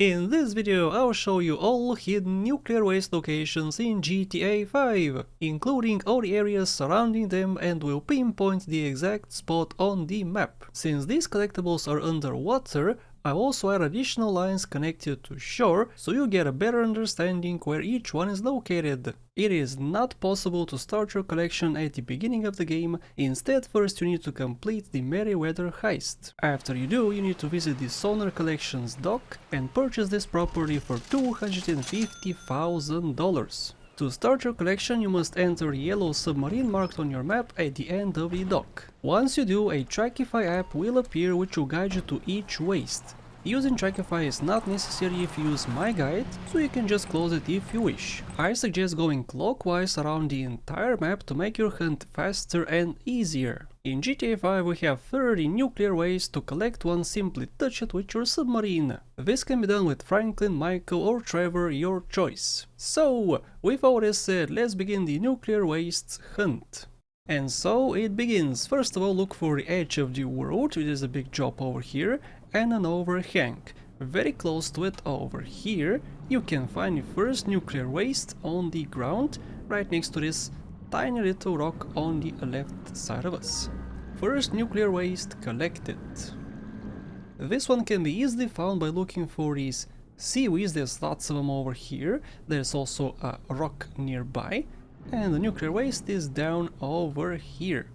In this video, I'll show you all hidden nuclear waste locations in GTA 5, including all the areas surrounding them, and will pinpoint the exact spot on the map. Since these collectibles are underwater, I also add additional lines connected to shore, so you get a better understanding where each one is located. It is not possible to start your collection at the beginning of the game, instead first you need to complete the Merryweather Heist. After you do, you need to visit the Sonar Collections Dock and purchase this property for $250,000. To start your collection, you must enter the yellow submarine marked on your map at the end of the dock. Once you do, a Trackify app will appear which will guide you to each waste. Using Trackify is not necessary if you use my guide, so you can just close it if you wish. I suggest going clockwise around the entire map to make your hunt faster and easier. In GTA 5 we have 30 nuclear waste. To collect one, simply touch it with your submarine. This can be done with Franklin, Michael or Trevor, your choice. So, with all this said, let's begin the nuclear waste hunt. And so it begins. First of all, look for the edge of the world, which is a big drop over here, and an overhang. Very close to it over here, you can find the first nuclear waste on the ground, right next to this tiny little rock on the left side of us. First nuclear waste collected. This one can be easily found by looking for these seaweeds. There's lots of them over here. There's also a rock nearby. And the nuclear waste is down over here.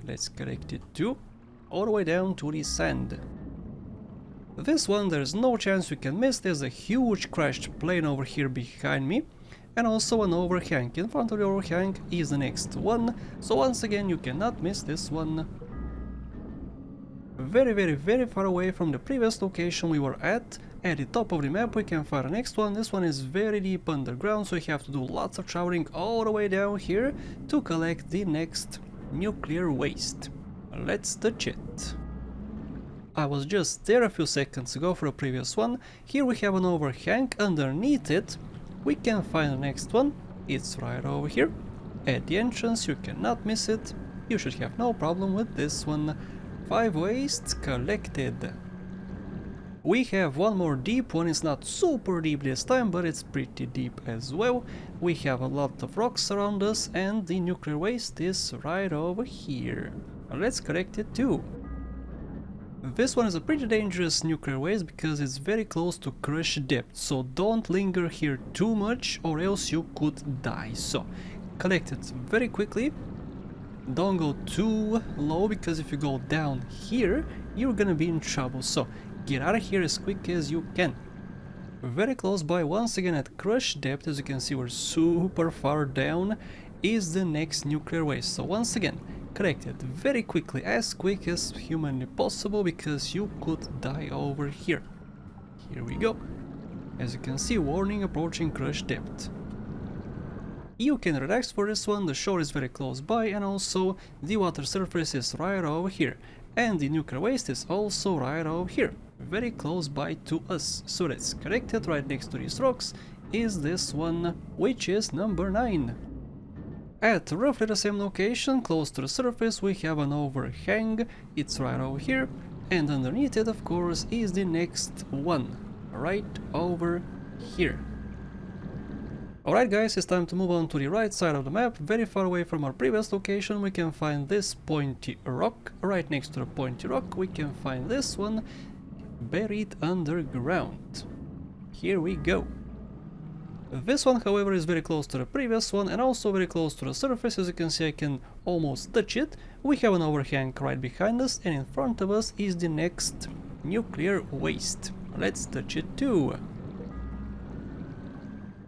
Let's collect it too, all the way down to the sand. This one there's no chance you can miss. There's a huge crashed plane over here behind me, and also an overhang. In front of the overhang is the next one, so once again you cannot miss this one. Very far away from the previous location we were at the top of the map we can find the next one. This one is very deep underground, so you have to do lots of traveling all the way down here to collect the next nuclear waste. Let's touch it. I was just there a few seconds ago for the previous one. Here we have an overhang. Underneath it we can find the next one. It's right over here at the entrance. You cannot miss it. You should have no problem with this one. 5 wastes collected. We have one more deep one. It's not super deep this time, but it's pretty deep as well. We have a lot of rocks around us, and the nuclear waste is right over here. Let's collect it too. This one is a pretty dangerous nuclear waste because it's very close to crush depth, so don't linger here too much or else you could die. So collect it very quickly. Don't go too low, because if you go down here you're gonna be in trouble, so get out of here as quick as you can. Very close by, once again at crush depth, as you can see we're super far down, is the next nuclear waste. So once again, collect it very quickly, as quick as humanly possible, because you could die over here. Here we go. As you can see, warning, approaching crush depth. You can relax for this one. The shore is very close by, and also the water surface is right over here, and the nuclear waste is also right over here, very close by to us. So let's collect it. Right next to these rocks is this one, which is number 9. At roughly the same location, close to the surface, we have an overhang. It's right over here, and underneath it of course is the next one, right over here. Alright guys, it's time to move on to the right side of the map. Very far away from our previous location we can find this pointy rock. Right next to the pointy rock we can find this one, buried underground. Here we go. This one however is very close to the previous one, and also very close to the surface. As you can see, I can almost touch it. We have an overhang right behind us, and in front of us is the next nuclear waste. Let's touch it too.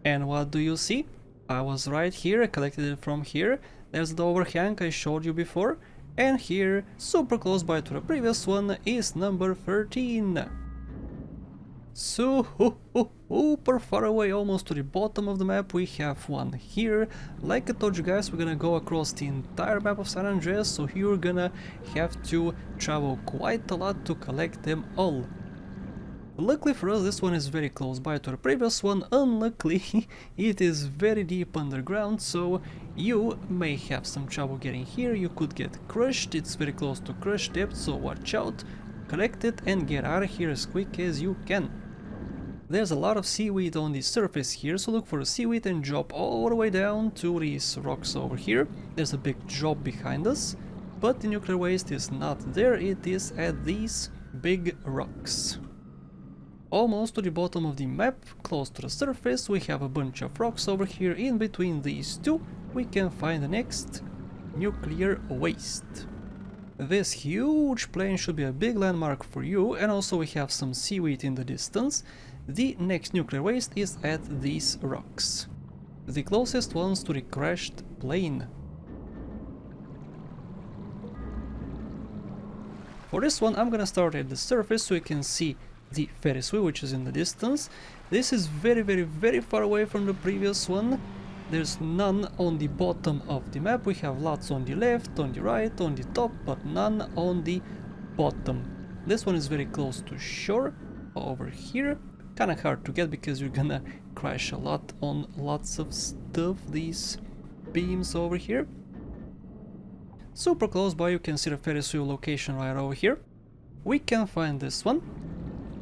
And what do you see? I was right here, I collected it from here. There's the overhang I showed you before. And here, super close by to the previous one, is number 13. Super far away, almost to the bottom of the map, we have one here. Like I told you guys, we're gonna go across the entire map of San Andreas, so you're gonna have to travel quite a lot to collect them all. Luckily for us, this one is very close by to the previous one. Unluckily, it is very deep underground, so you may have some trouble getting here. You could get crushed. It's very close to crush depth, so watch out. Collect it and get out of here as quick as you can. There's a lot of seaweed on the surface here, so look for the seaweed and drop all the way down to these rocks over here. There's a big drop behind us, but the nuclear waste is not there, it is at these big rocks. Almost to the bottom of the map, close to the surface, we have a bunch of rocks over here. In between these two, we can find the next nuclear waste. This huge plane should be a big landmark for you, and also we have some seaweed in the distance. The next nuclear waste is at these rocks, the closest ones to the crashed plane. For this one, I'm gonna start at the surface so you can see the Ferris wheel, which is in the distance. This is very far away from the previous one. There's none on the bottom of the map. We have lots on the left, on the right, on the top, but none on the bottom. This one is very close to shore, over here. Kinda hard to get because you're gonna crash a lot on lots of stuff, these beams over here. Super close by, you can see the Ferris wheel location right over here. We can find this one.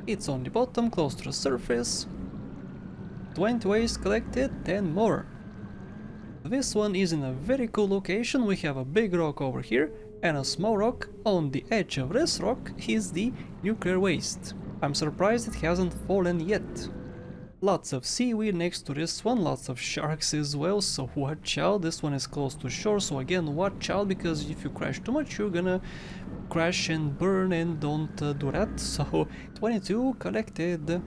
It's on the bottom, close to the surface. 20 waste collected, 10 more. This one is in a very cool location. We have a big rock over here and a small rock. On the edge of this rock is the nuclear waste. I'm surprised it hasn't fallen yet. Lots of seaweed next to this one, lots of sharks as well, so watch out. This one is close to shore, so again watch out, because if you crash too much you're gonna crash and burn, and don't do that. So 22 collected.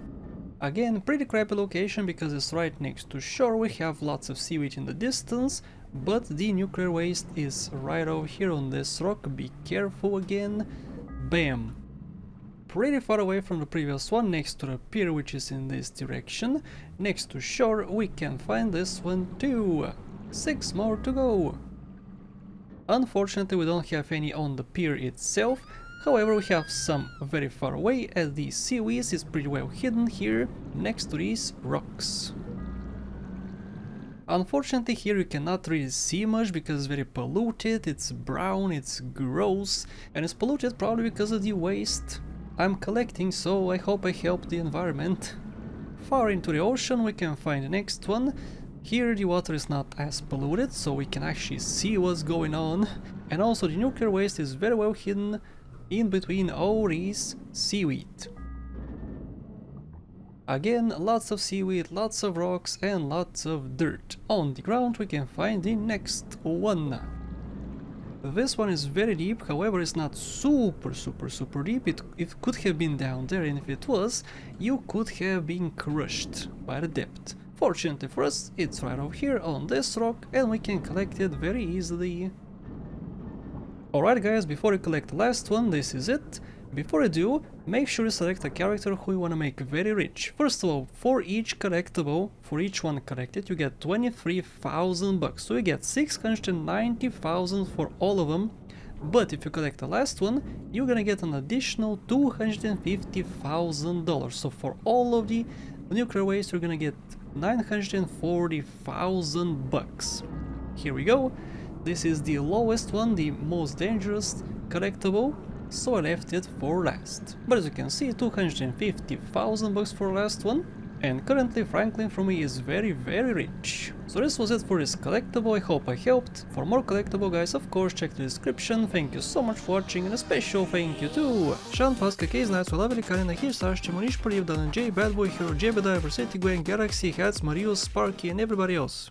Again, pretty crappy location because it's right next to shore. We have lots of seaweed in the distance, but the nuclear waste is right over here on this rock. Be careful again. Bam! Pretty far away from the previous one, next to the pier, which is in this direction. Next to shore we can find this one too. 6 more to go. Unfortunately we don't have any on the pier itself. However, we have some very far away, as the seaweed is pretty well hidden here next to these rocks. Unfortunately here you cannot really see much because it's very polluted, it's brown, it's gross, and it's polluted probably because of the waste I'm collecting, so I hope I help the environment. Far into the ocean we can find the next one. Here the water is not as polluted, so we can actually see what's going on, and also the nuclear waste is very well hidden in between all these seaweed. Again, lots of seaweed, lots of rocks and lots of dirt. On the ground we can find the next one. This one is very deep, however it's not super deep. It could have been down there, and if it was, you could have been crushed by the depth. Fortunately for us, it's right over here on this rock and we can collect it very easily. Alright guys, before you collect the last one, this is it. Before you do, make sure you select a character who you want to make very rich. First of all, for each collectible, for each one collected, you get 23,000 bucks. So you get 690,000 for all of them. But if you collect the last one, you're gonna get an additional $250,000. So for all of the nuclear waste, you're gonna get 940,000 bucks. Here we go. This is the lowest one, the most dangerous collectible, so I left it for last. But as you can see, 250,000 bucks for last one, and currently Franklin from me is very rich. So this was it for this collectible. I hope I helped. For more collectible guys, of course, check the description. Thank you so much for watching, and a special thank you to Sean, Pasca, Case, Nights, Lovely, Karina, Hirsash, Chimonish, Poliv, Dan, J, Bad Boy, Hero, Jebediah, Versetti, Gwen, Galaxy, Hats, Marius, Sparky, and everybody else.